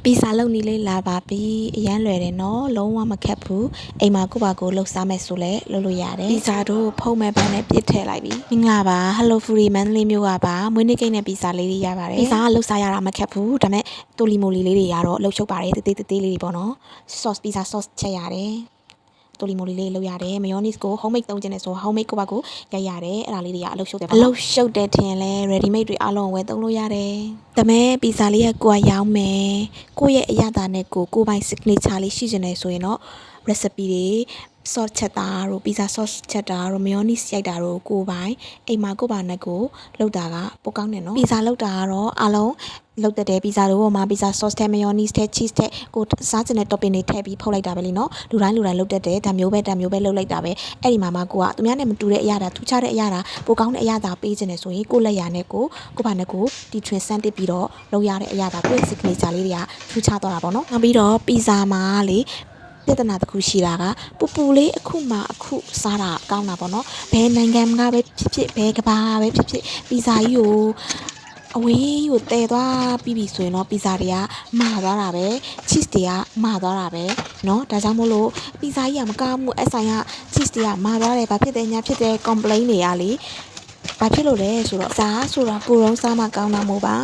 ပီဇာလုပ်နေလေးလာပါပြီအရန်လွယ်တယ်နော်လုံးဝမခက်ဘူးအိမ်မှာကိုပါကိုလှုပ်စားမယ်ဆိုလဲလုပ်လို့ရတယ်ပီဇာတို့ဖုံးမဲ့ပန်းနဲ့ပြစ်ထည့်လိုက်ပြီမင်္ဂလာပါ Hello Fury မန္တလေးမြို့ကပါမွေးနေ့ကိတ်နဲ့ပီဇာလေးတွေရပါတယ်ပီဇာကလှုပ်စားရတာမခက်ဘူးဒါပေမဲ့တိုလီမိုလီလေးတွေကတော့လှုပ်ချုပ်ပါတယ်တေးသေးလေးတွေပေါ့နော် sauce ပီဇာ sauce ချက်ရတယ်တိုလီမိုလီလေးလောက်ရတယ်မယောနီစ်ကို homemade သုံးကျင်နေဆို homemade ကိုပါကိုရိုက်ရတယ်အဲ့ဒါလေးတွေကအလုပ်ရှုပ်တယ်ပေါ့နော်အလုပ်ရှုပ်တယ်ထင်လဲ ready made တွေအလုံးဝယ်သုံးလို့ရတယ်ဒါပေမဲ့ပီဇာလေးကကိုယ်ကရောင်းမယ်ကိုယ့်ရဲ့အရသာနဲ့ကိုပိုင် signature လေးရှိနေတယ်ဆိုရင်တော့ recipe တွေ sauce ချက်တာတို့ pizza sauce ချက်တာတို့ mayonnaise ရိုက်တာတို့ကိုပိုင်အိမ်မှာကိုပါနဲ့ကိုလောက်တာကပိုကောင်းတယ်နော် pizza လောက်တာကတော့အလုံးလောက်တဲ့ pizza တို့မှာ pizza sauce ထဲ mayonnaise ထဲ cheese ထဲကိုစားချင်တဲ့ topping တွေထည့်ပြီးဖုတ်လိုက်တာပဲလीနော်လူတိုင်းလောက်တဲ့ဒါမျိုးပဲလောက်လိုက်တာပဲအဲ့ဒီမှာကိုကသူများနဲ့မတူတဲ့အရာထူးခြားတဲ့အရာပိုကောင်းတဲ့အရာပေးခြင်းနဲ့ဆိုရင်ကိုလက်ရာနဲ့ကိုပါနဲ့ကိုတီထွင်စမ်းတစ်ပြီးတော့လောက်ရတဲ့အရာကိုယ့် signature လေးတွေကထူးခြားသွားတာပေါ့နော်နောက်ပြီးတော့ pizza မှာလေပြဿနာတစ်ခုရှိတာကပူလေးအခုမှအခုစားတာကောင်းတာပေါ့နော်ဘယ်နိုင်ငံကပဲဖြစ်ဘယ်ကဘာပဲဖြစ်ပီဇာကြီးကိုအဝေးကိုတဲသွားပြီးဆိုရင်တော့ပီဇာတွေကမာသွားတာပဲ cheese တွေကမာသွားတာပဲเนาะဒါကြောင့်မို့လို့ပီဇာကြီးကမကောင်းဘူးအဆိုင်က cheese တွေကမာသွားတယ်ဘာဖြစ်တယ်ညာဖြစ်တယ် complain တွေကလေဘာဖြစ်လို့လဲဆိုတော့စားဆိုတာကိုယ်တော့စားမှကောင်းတာမို့ပါ